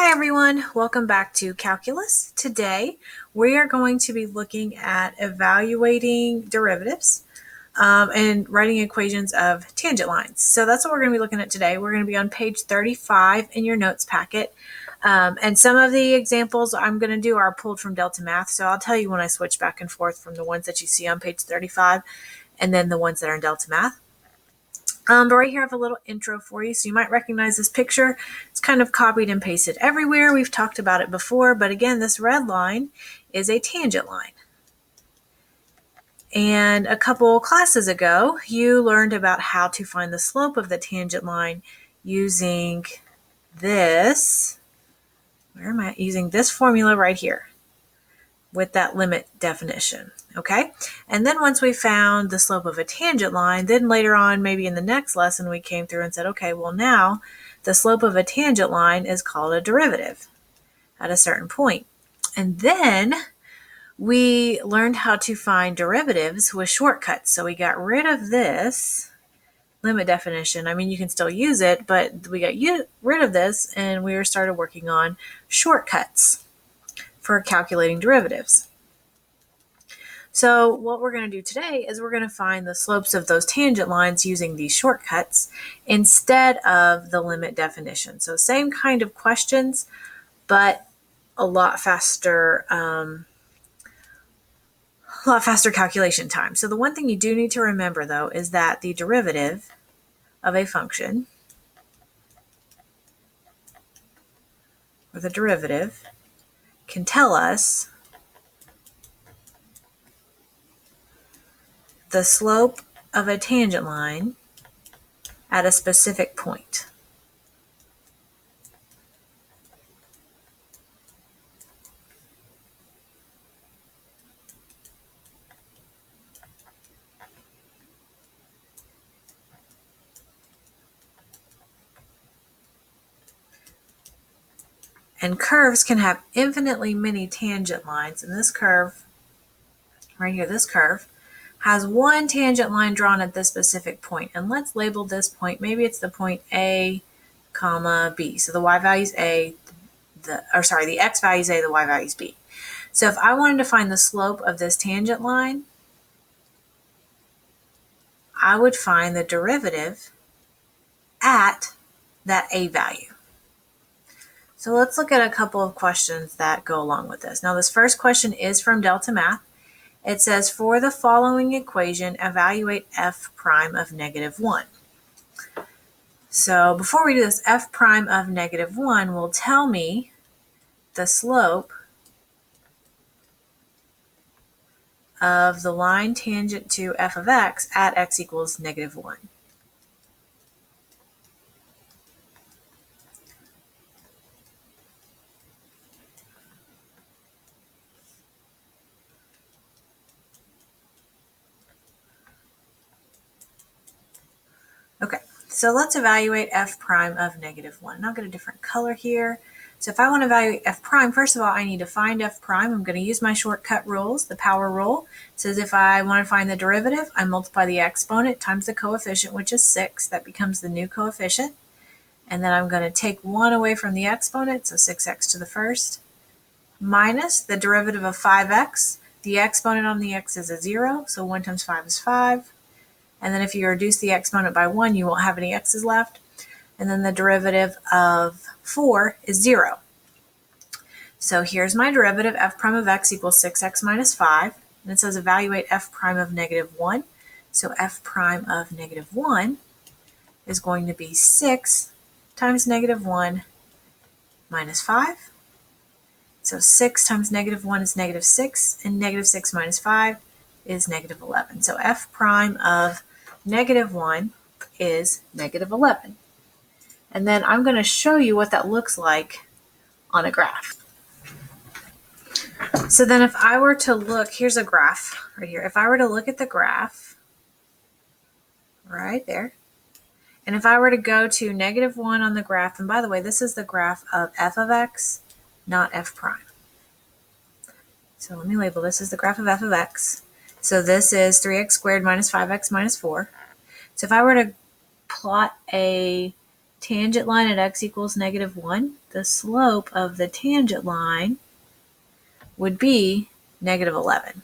Hi everyone, welcome back to Calculus. Today we are going to be looking at evaluating derivatives and writing equations of tangent lines. So that's what we're going to be looking at today. We're going to be on page 35 in your notes packet. And some of the examples I'm going to do are pulled from Delta Math. So I'll tell you when I switch back and forth from the ones that you see on page 35 and then the ones that are in Delta Math. But right here I have a little intro for you. So you might recognize this picture. It's kind of copied and pasted everywhere. We've talked about it before, but again, this red line is a tangent line. And a couple classes ago, you learned about how to find the slope of the tangent line using this, using this formula right here with that limit definition. Okay, and then once we found the slope of a tangent line, then later on, maybe in the next lesson, we came through and said, okay, well now the slope of a tangent line is called a derivative at a certain point. And then we learned how to find derivatives with shortcuts. So we got rid of this limit definition. I mean, you can still use it, but we got rid of this and we started working on shortcuts for calculating derivatives. So what we're going to do today is we're going to find the slopes of those tangent lines using these shortcuts instead of the limit definition. So same kind of questions, but a lot faster calculation time. So the one thing you do need to remember though is that the derivative of a function, or the derivative, can tell us the slope of a tangent line at a specific point. And curves can have infinitely many tangent lines. And this curve, right here, this curve, has one tangent line drawn at this specific point. And let's label this point, maybe it's the point A, comma, B. So the y value is A, the x value is A, the y value is B. So if I wanted to find the slope of this tangent line, I would find the derivative at that A value. So let's look at a couple of questions that go along with this. Now this first question is from Delta Math. It says, for the following equation, evaluate f prime of -1. So before we do this, f prime of -1 will tell me the slope of the line tangent to f of x at x equals -1. Okay, so let's evaluate f prime of -1. And I'll get a different color here. So if I want to evaluate f prime, first of all, I need to find f prime. I'm going to use my shortcut rules. The power rule says if I want to find the derivative, I multiply the exponent times the coefficient, which is 6. That becomes the new coefficient. And then I'm going to take 1 away from the exponent, so 6x to the first, minus the derivative of 5x. The exponent on the x is a 0, so 1 times 5 is 5. And then if you reduce the exponent by 1, you won't have any x's left. And then the derivative of 4 is 0. So here's my derivative, f prime of x equals 6x minus 5. And it says evaluate f prime of -1. So f prime of -1 is going to be 6 times -1 minus 5. So 6 times -1 is -6, and -6 minus 5 is -11. So f prime of -1 is -11. And then I'm going to show you what that looks like on a graph. So then if I were to look, here's a graph right here. If I were to look at the graph right there, and if I were to go to -1 on the graph, and by the way, this is the graph of f of x, not f prime. So let me label this as the graph of f of x. So this is 3x squared minus 5x minus 4. So if I were to plot a tangent line at x equals -1, the slope of the tangent line would be -11.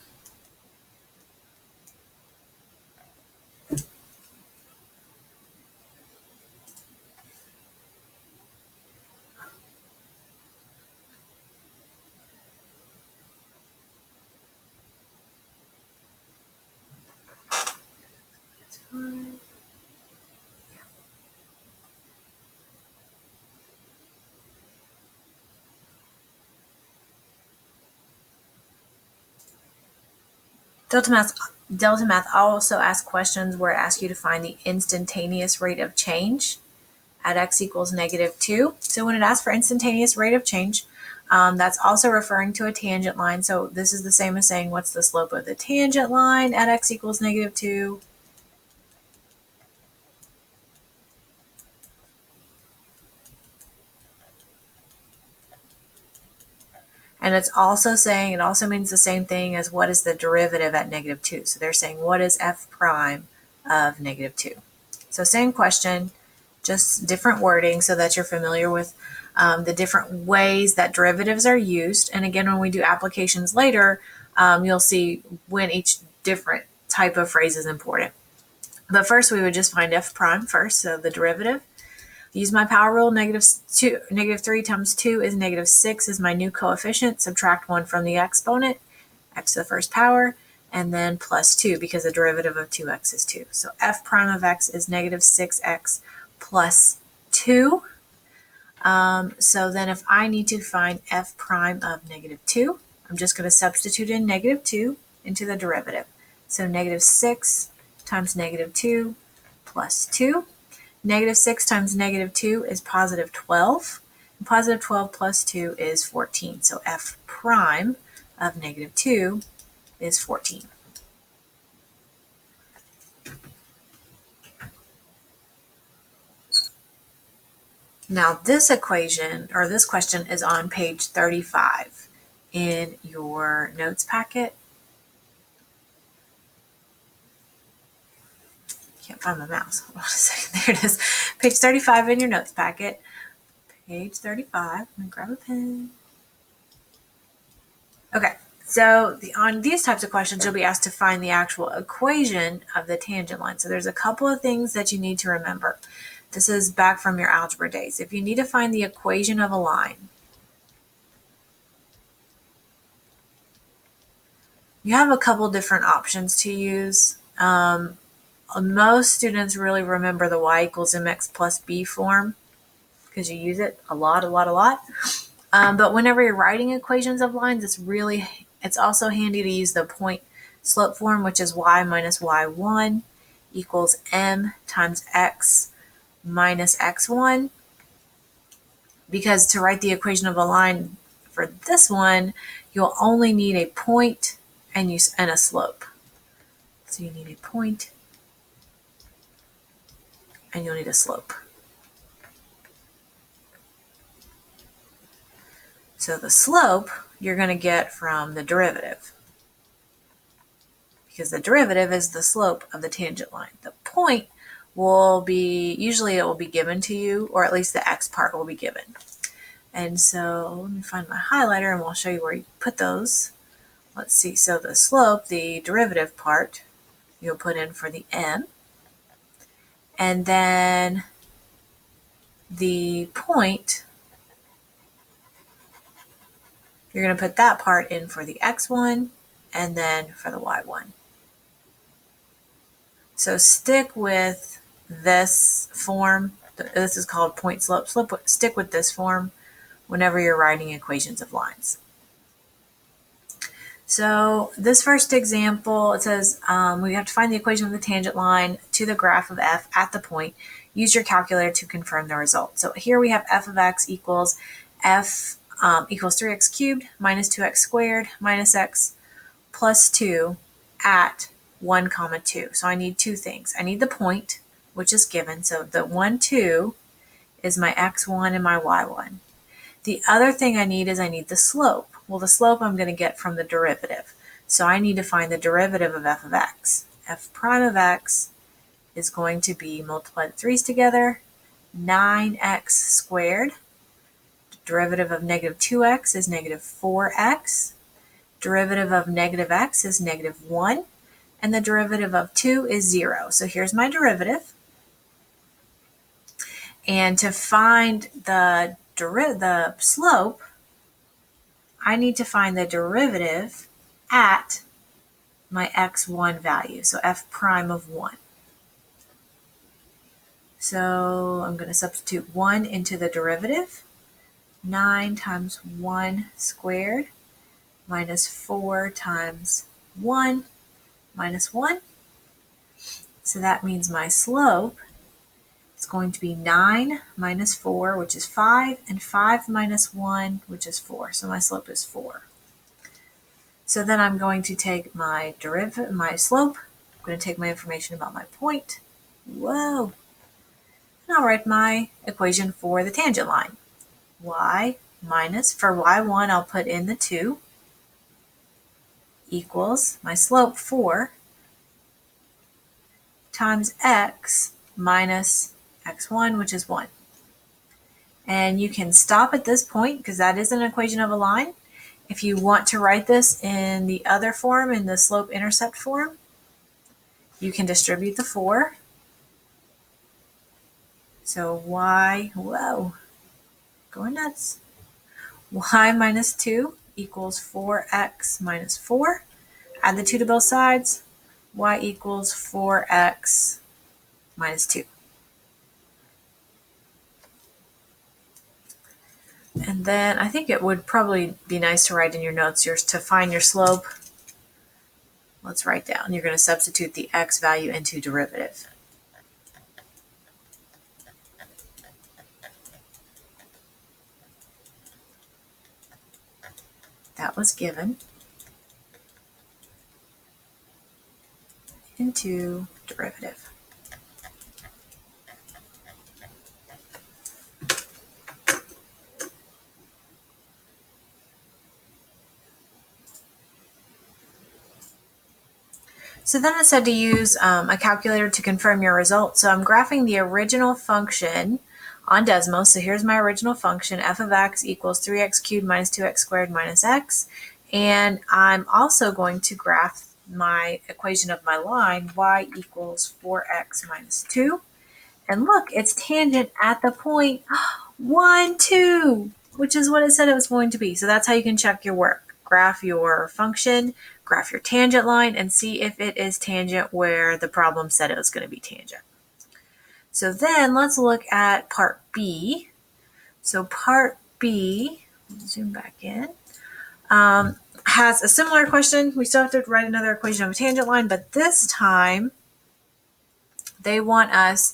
Delta Math also asks questions where it asks you to find the instantaneous rate of change at x equals -2. So when it asks for instantaneous rate of change, that's also referring to a tangent line. So this is the same as saying what's the slope of the tangent line at x equals -2. And it's also saying, it also means the same thing as what is the derivative at -2. So they're saying what is f prime of -2. So same question, just different wording so that you're familiar with the different ways that derivatives are used. And again, when we do applications later, you'll see when each different type of phrase is important. But first we would just find f prime first, so the derivative. Use my power rule, -3 times 2 is -6 is my new coefficient. Subtract 1 from the exponent, x to the first power, and then plus 2 because the derivative of 2x is 2. So f prime of x is -6x plus 2. So then if I need to find f prime of -2, I'm just going to substitute in -2 into the derivative. So -6 times -2 plus 2. -6 times -2 is +12. And +12 plus 2 is 14. So f prime of -2 is 14. Now this equation, or this question, is on page 35 in your notes packet. Can't find my mouse. Hold on a second. There it is. Page 35 in your notes packet. Page 35. I'm going to grab a pen. Okay. So on these types of questions, you'll be asked to find the actual equation of the tangent line. So there's a couple of things that you need to remember. This is back from your algebra days. If you need to find the equation of a line, you have a couple different options to use. Most students really remember the y equals mx plus b form because you use it a lot. But whenever you're writing equations of lines, it's also handy to use the point slope form, which is y minus y1 equals m times x minus x1. Because to write the equation of a line for this one, you'll only need a point and a slope. So you need a point and you'll need a slope. So the slope you're going to get from the derivative, because the derivative is the slope of the tangent line. The point usually it will be given to you, or at least the x part will be given. And so let me find my highlighter and we'll show you where you put those. Let's see, so the slope, the derivative part, you'll put in for the m. And then the point, you're going to put that part in for the x1 and then for the y1. So stick with this form. This is called point slope. Stick with this form whenever you're writing equations of lines. So this first example, it says we have to find the equation of the tangent line to the graph of f at the point. Use your calculator to confirm the result. So here we have f of x equals 3x cubed minus 2x squared minus x plus 2 at 1, 2. So I need two things. I need the point, which is given. So the 1, 2 is my x1 and my y1. The other thing I need the slope. Well, the slope I'm going to get from the derivative. So I need to find the derivative of f of x. F prime of x is going to be, multiply the 3's together, 9x squared. Derivative of negative 2x is negative 4x. Derivative of negative x is negative 1. And the derivative of 2 is 0. So here's my derivative. And to find the slope, I need to find the derivative at my x1 value, so f prime of 1. So I'm going to substitute 1 into the derivative. 9 times 1 squared minus 4 times 1 minus 1. So that means my slope is going to be 9 minus 4, which is 5, and 5 minus 1, which is 4. So my slope is 4. So then I'm going to take my slope. I'm going to take my information about my point. Whoa. And I'll write my equation for the tangent line. Y minus, for y1, I'll put in the 2, equals my slope 4 times x minus x1, which is 1. And you can stop at this point because that is an equation of a line. If you want to write this in the other form, in the slope-intercept form, you can distribute the 4. So y, whoa, going nuts. Y minus 2 equals 4x minus 4. Add the 2 to both sides. Y equals 4x minus 2. And then I think it would probably be nice to write in your notes to find your slope. Let's write down. You're going to substitute the x value into derivative. That was given into derivative. So then it said to use a calculator to confirm your result. So I'm graphing the original function on Desmos. So here's my original function, f of x equals 3x cubed minus 2x squared minus x. And I'm also going to graph my equation of my line, y equals 4x minus 2. And look, it's tangent at the point 1, 2, which is what it said it was going to be. So that's how you can check your work. Graph your function, graph your tangent line, and see if it is tangent where the problem said it was going to be tangent. So then let's look at part B. So part B, zoom back in, has a similar question. We still have to write another equation of a tangent line, but this time they want us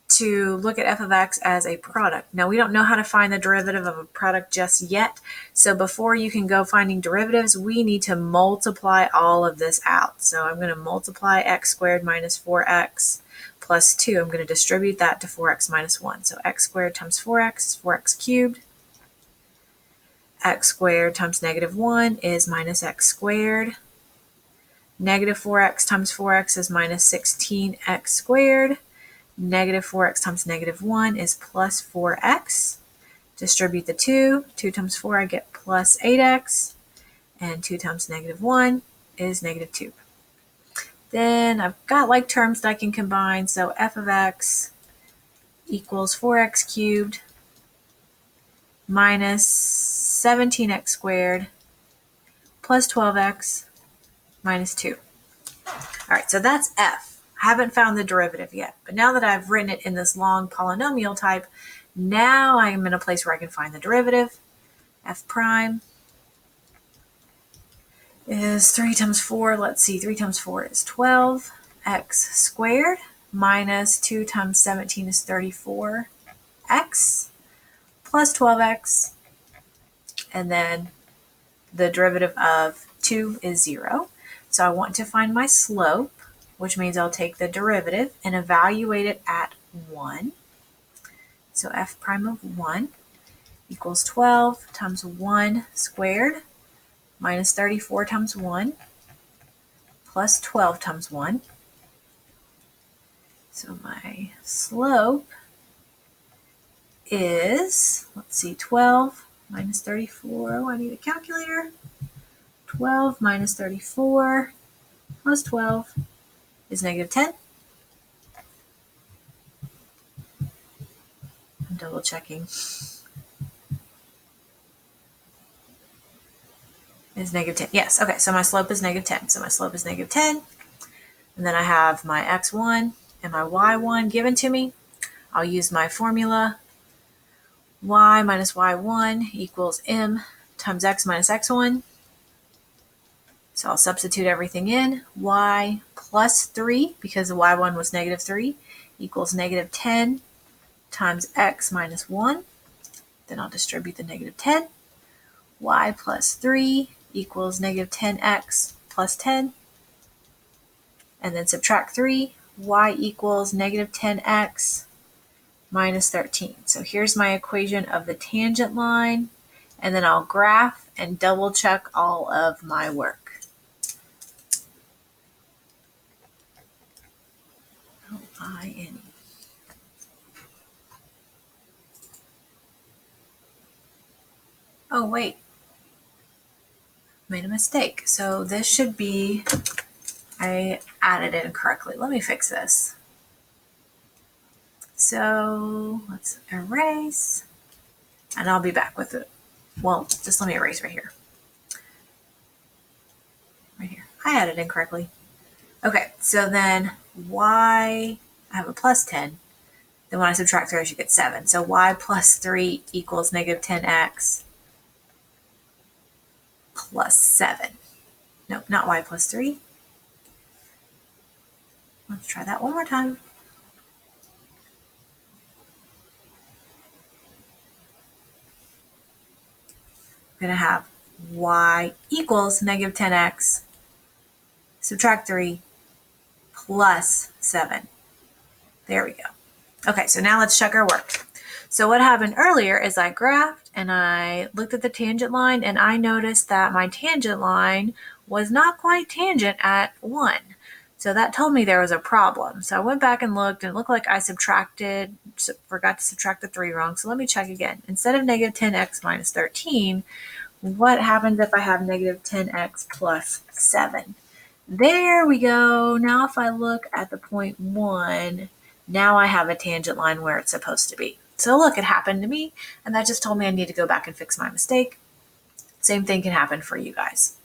to look at f of x as a product. Now, we don't know how to find the derivative of a product just yet. So before you can go finding derivatives, we need to multiply all of this out. So I'm going to multiply x squared minus 4x plus 2. I'm going to distribute that to 4x minus 1. So x squared times 4x is 4x cubed. X squared times negative 1 is minus x squared. Negative 4x times 4x is minus 16x squared. Negative 4x times negative 1 is plus 4x. Distribute the 2. 2 times 4, I get plus 8x. And 2 times negative 1 is negative 2. Then I've got like terms that I can combine. So f of x equals 4x cubed minus 17x squared plus 12x minus 2. All right, so that's f. I haven't found the derivative yet, but now that I've written it in this long polynomial type, now I'm in a place where I can find the derivative. F prime is 3 times 4. Let's see, 3 times 4 is 12. X squared minus 2 times 17 is 34. X plus 12x. And then the derivative of 2 is 0. So I want to find my slope, which means I'll take the derivative and evaluate it at 1. So f prime of 1 equals 12 times 1 squared minus 34 times 1 plus 12 times 1. So my slope is, let's see, 12 minus 34. Oh, I need a calculator. 12 minus 34 plus 12 is negative 10. I'm double checking. Is negative 10. Yes, okay, so my slope is negative 10. So my slope is negative 10. And then I have my x1 and my y1 given to me. I'll use my formula. Y minus y1 equals m times x minus x1. So I'll substitute everything in. Y plus 3, because the y1 was negative 3, equals negative 10 times x minus 1. Then I'll distribute the negative 10. Y plus 3 equals negative 10x plus 10. And then subtract 3. Y equals negative 10x minus 13. So here's my equation of the tangent line. And then I'll graph and double check all of my work. O-I-N-E. Oh, wait. Made a mistake. So this should be, I added it incorrectly. Let me fix this. So let's erase. And I'll be back with it. Well, just let me erase right here. Right here. I added incorrectly. Okay, so then y, I have a plus 10. Then when I subtract 3, I should get 7. So y plus 3 equals negative 10x plus 7. No, not y plus 3. Let's try that one more time. I'm going to have y equals negative 10x, subtract 3, plus 7. There we go. Okay, so now let's check our work. So what happened earlier is I graphed and I looked at the tangent line and I noticed that my tangent line was not quite tangent at 1. So that told me there was a problem. So I went back and looked and it looked like I forgot to subtract the 3 wrong. So let me check again. Instead of negative 10x minus 13, what happens if I have negative 10x plus 7? There we go. Now if I look at the point 1, now I have a tangent line where it's supposed to be. So look, it happened to me, and that just told me I need to go back and fix my mistake. Same thing can happen for you guys.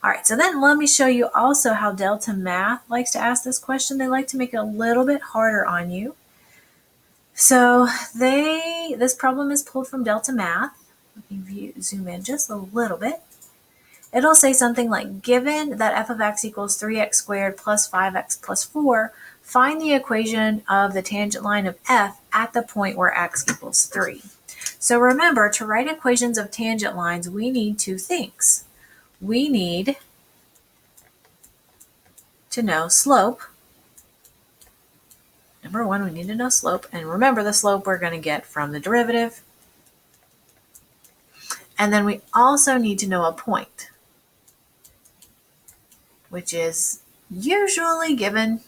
All right, so then let me show you also how Delta Math likes to ask this question. They like to make it a little bit harder on you. So this problem is pulled from Delta Math. Let me zoom in just a little bit. It'll say something like, given that f of x equals 3x squared plus 5x plus 4, find the equation of the tangent line of f at the point where x equals 3. So remember, to write equations of tangent lines, we need 2 things. We need to know slope. Number 1, we need to know slope. And remember, the slope we're going to get from the derivative. And then we also need to know a point, which is usually given.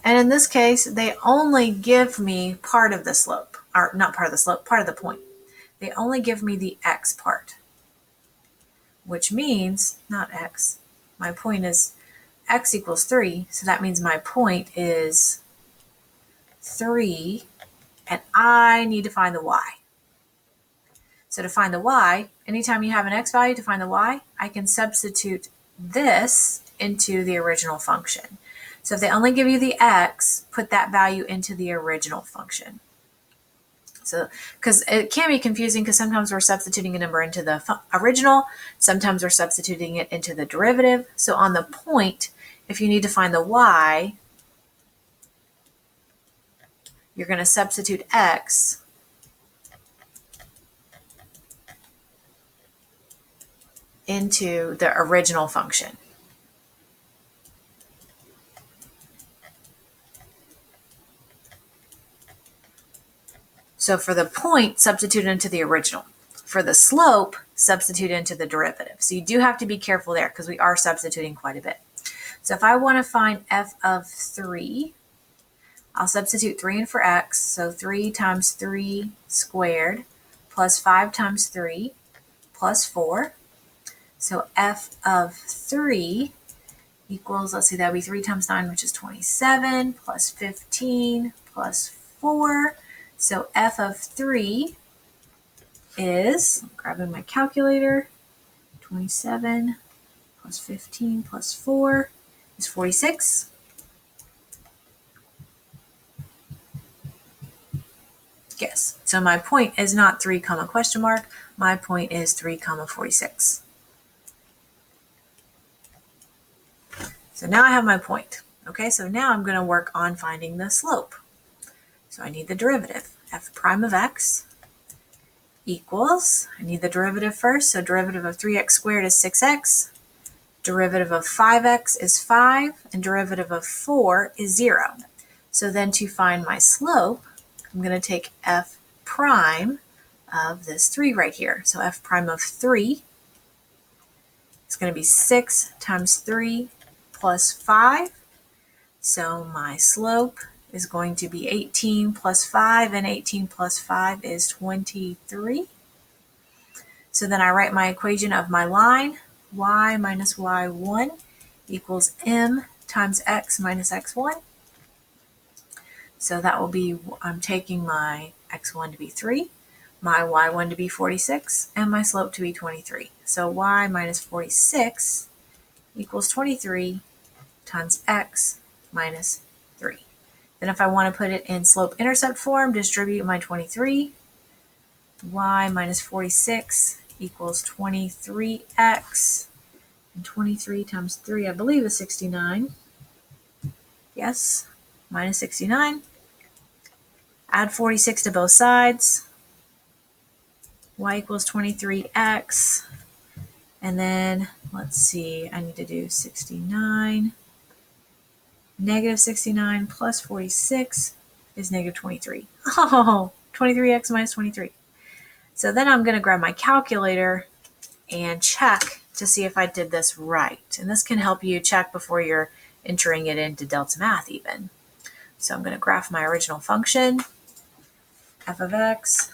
And in this case, they only give me part of the slope, or not part of the slope, part of the point. They only give me the x part, which means, not x, my point is x equals 3, so that means my point is 3, and I need to find the y. So to find the y, anytime you have an x value to find the y, I can substitute this into the original function. So if they only give you the x, put that value into the original function. So, because it can be confusing because sometimes we're substituting a number into the original, sometimes we're substituting it into the derivative. So on the point, if you need to find the y, you're going to substitute x into the original function. So for the point, substitute into the original. For the slope, substitute into the derivative. So you do have to be careful there because we are substituting quite a bit. So if I want to find f of 3, I'll substitute 3 in for x, so 3 times 3 squared plus 5 times 3 plus 4. So f of 3 equals, let's see, that would be 3 times 9, which is 27, plus 15, plus 4. So f of 3 is, I'm grabbing my calculator, 27 plus 15 plus 4 is 46. Yes, so my point is not 3 comma question mark, my point is 3 comma 46. So now I have my point. Okay, so now I'm going to work on finding the slope. So I need the derivative. F prime of x equals, I need the derivative first, so derivative of 3x squared is 6x, derivative of 5x is 5, and derivative of 4 is 0. So then to find my slope, I'm going to take f prime of this 3 right here. So f prime of 3 is going to be 6 times 3 plus 5. So my slope is going to be 18 plus 5, and 18 plus 5 is 23. So then I write my equation of my line, y minus y1 equals m times x minus x1. So that will be, I'm taking my x1 to be 3, my y1 to be 46, and my slope to be 23. So y minus 46 equals 23 times x minus 3. Then if I want to put it in slope-intercept form, distribute my 23. Y minus 46 equals 23x. And 23 times 3, I believe, is 69. Yes, minus 69. Add 46 to both sides. Y equals 23x. And then, let's see, I need to do 69. Negative 69 plus 46 is negative 23. Oh, 23x minus 23. So then I'm going to grab my calculator and check to see if I did this right. And this can help you check before you're entering it into Delta Math even. So I'm going to graph my original function. F of x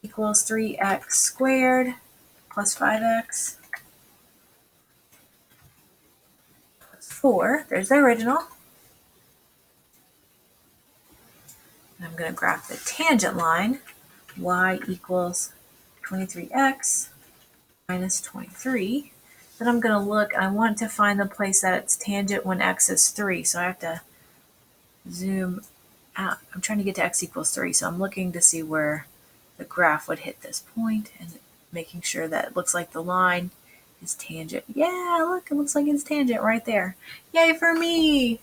equals 3x squared plus 5x 4. There's the original. And I'm going to graph the tangent line. Y equals 23x minus 23. Then I'm going to look, I want to find the place that it's tangent when x is 3. So I have to zoom out. I'm trying to get to x equals 3. So I'm looking to see where the graph would hit this point and making sure that it looks like the line is tangent. Yeah, look, it looks like it's tangent right there. Yay for me!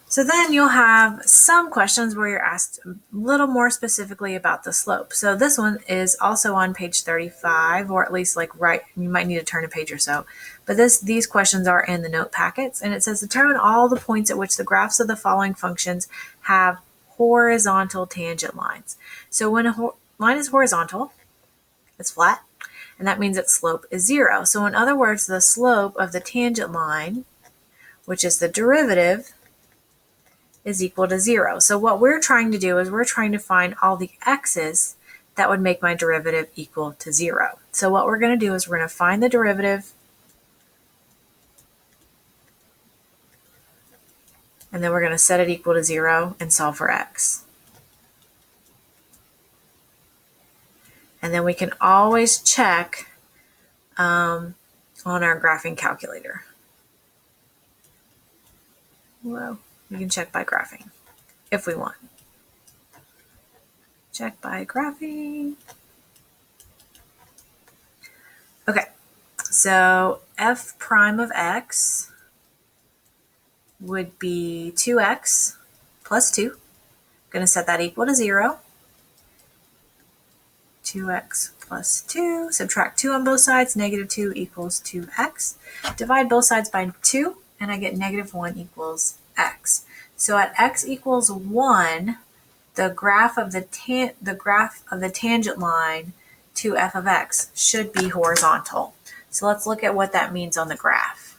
So then you'll have some questions where you're asked a little more specifically about the slope. So this one is also on page 35, or at least like right, you might need to turn a page or so. But these questions are in the note packets, and it says determine all the points at which the graphs of the following functions have horizontal tangent lines. So when a line is horizontal, it's flat, and that means its slope is 0. So in other words, the slope of the tangent line, which is the derivative, is equal to 0. So what we're trying to do is we're trying to find all the x's that would make my derivative equal to 0. So what we're going to do is we're going to find the derivative, and then we're going to set it equal to 0 and solve for x. And then we can always check on our graphing calculator. Whoa. We can check by graphing if we want. Check by graphing. Okay, so f prime of x would be 2x plus 2. I'm going to set that equal to 0. 2x plus 2. Subtract 2 on both sides. Negative 2 equals 2x. Divide both sides by 2, and I get negative 1 equals x. So at x equals 1, the graph of the tangent line to f of x should be horizontal. So let's look at what that means on the graph.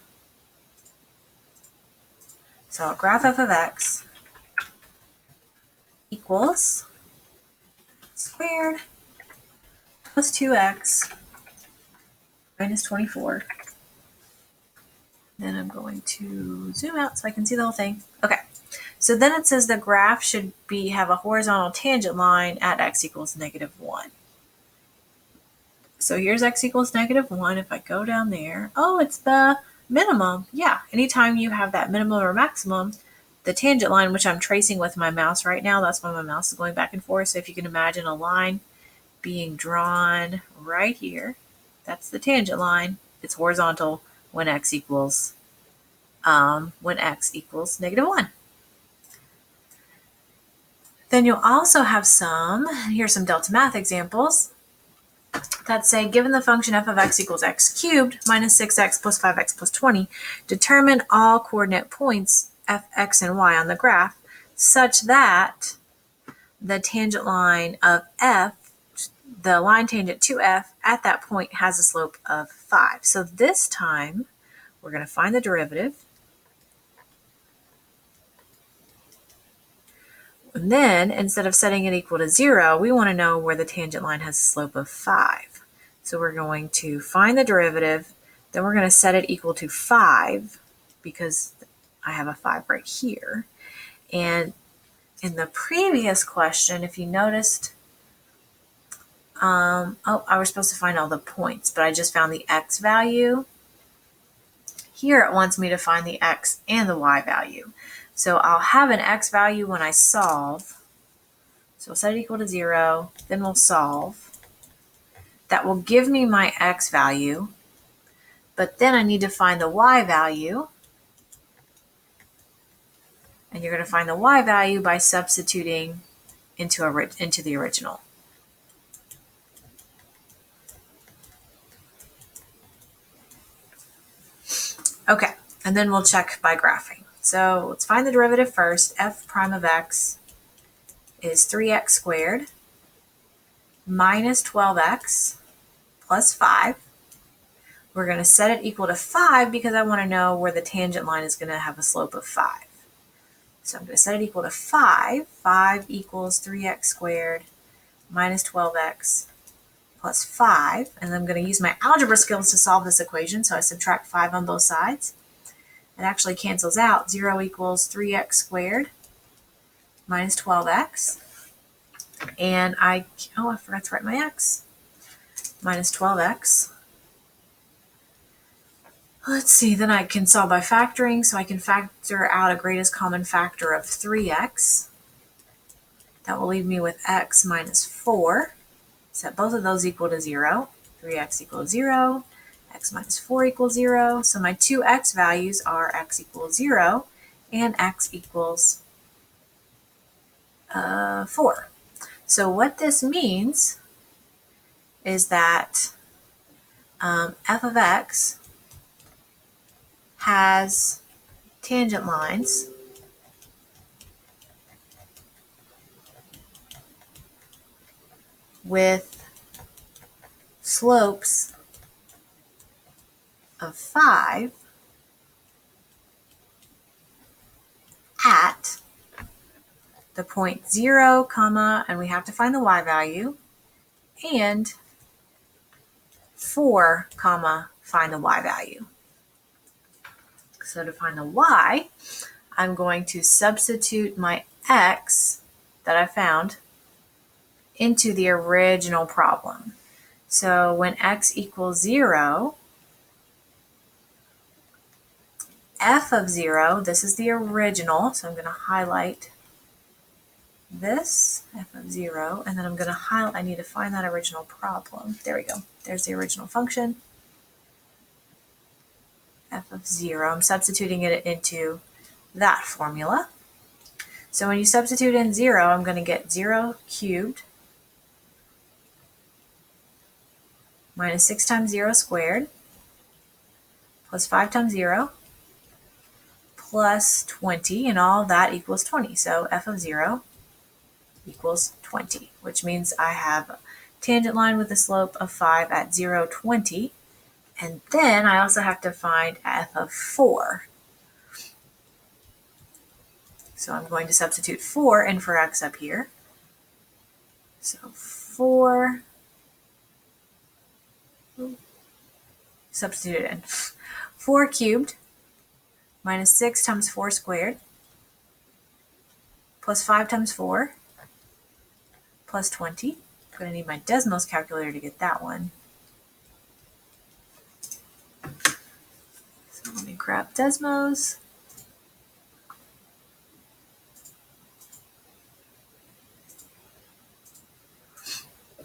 So graph f of x equals squared plus 2x minus 24. Then I'm going to zoom out so I can see the whole thing. Okay, so then it says the graph should have a horizontal tangent line at x equals -1. So here's x equals -1. If I go down there, oh, it's the minimum. Yeah, anytime you have that minimum or maximum, the tangent line, which I'm tracing with my mouse right now, that's why my mouse is going back and forth. So if you can imagine a line being drawn right here, that's the tangent line. It's horizontal when x equals -1. Then you'll also have here's some delta math examples that say, given the function f of x equals x cubed minus 6x plus 5x plus 20, determine all coordinate points f, x, and y on the graph such that the tangent line of f, the line tangent to f at that point has a slope of 5. So this time we're going to find the derivative. And then instead of setting it equal to 0, we want to know where the tangent line has a slope of 5. So we're going to find the derivative, then we're going to set it equal to 5 because I have a 5 right here. And in the previous question, if you noticed, I was supposed to find all the points, but I just found the x value. Here it wants me to find the x and the y value. So I'll have an x value when I solve. So we'll set it equal to 0, then we'll solve. That will give me my x value, but then I need to find the y value. And you're going to find the y value by substituting into the original. Okay, and then we'll check by graphing. So let's find the derivative first. F prime of x is 3x squared minus 12x plus 5. We're going to set it equal to 5 because I want to know where the tangent line is going to have a slope of 5. So I'm going to set it equal to 5. 5 equals 3x squared minus 12x plus 5. And I'm going to use my algebra skills to solve this equation. So I subtract 5 on both sides. It actually cancels out. 0 equals 3x squared minus 12x. And I forgot to write my x. Minus 12x. Let's see, then I can solve by factoring. So I can factor out a greatest common factor of 3x. That will leave me with x minus 4. Set both of those equal to 0. 3x equals 0. X minus 4 equals 0. So my two x values are x equals 0 and x equals 4. So what this means is that f of x has tangent lines with slopes of 5 at the point 0, comma, and we have to find the y value, and 4, comma, find the y value. So to find the y, I'm going to substitute my x that I found into the original problem. So when x equals 0, f of 0, this is the original, so I'm going to highlight this, f of 0, and then I'm going to highlight, I need to find that original problem. There we go. There's the original function, f of 0. I'm substituting it into that formula. So when you substitute in 0, I'm going to get 0 cubed minus 6 times 0 squared plus 5 times 0 plus 20, and all that equals 20. So f of 0 equals 20, which means I have a tangent line with a slope of 5 at 0, 20. And then I also have to find f of 4. So I'm going to substitute 4 in for x up here. So 4, substitute it in. 4 cubed minus 6 times 4 squared plus 5 times 4 plus 20. I'm going to need my Desmos calculator to get that one. So let me grab Desmos.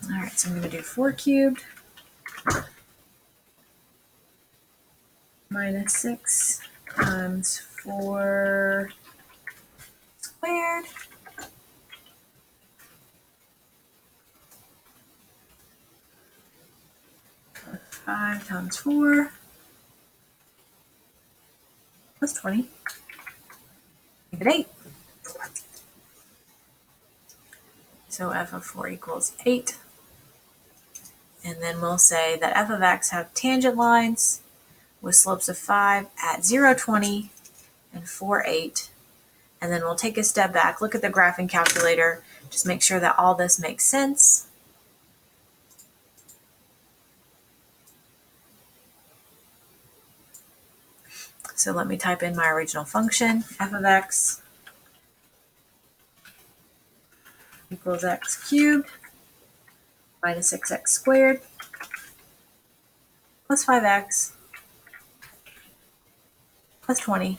All right, so I'm going to do 4 cubed minus 6 times 4 squared plus 5 times 4 plus 20. Give it 8. So f of 4 equals 8. And then we'll say that f of x have tangent lines with slopes of 5 at 0, 20 and 4, 8. And then we'll take a step back, look at the graphing calculator, just make sure that all this makes sense. So let me type in my original function, f of x equals x cubed minus 6x squared plus 5x plus 20.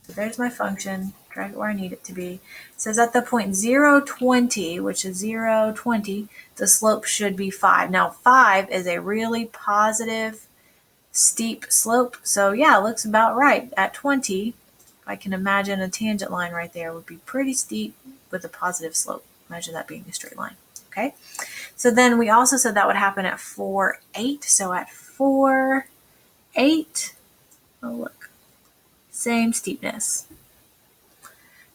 So there's my function, drag it where I need it to be. It says at the point 0, 20, which is 0, 20, the slope should be 5. Now 5 is a really positive, steep slope. So yeah, it looks about right. At 20, I can imagine a tangent line right there would be pretty steep with a positive slope. Imagine that being a straight line. Okay, so then we also said that would happen at 4, 8. So at 4, 8, oh look, same steepness.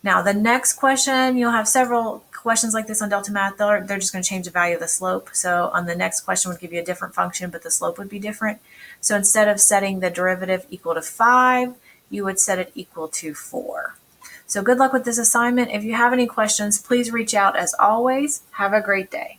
Now the next question, you'll have several questions like this on Delta Math. They're just going to change the value of the slope. So on the next question would give you a different function, but the slope would be different. So instead of setting the derivative equal to 5, you would set it equal to 4. So good luck with this assignment. If you have any questions, please reach out. As always, have a great day.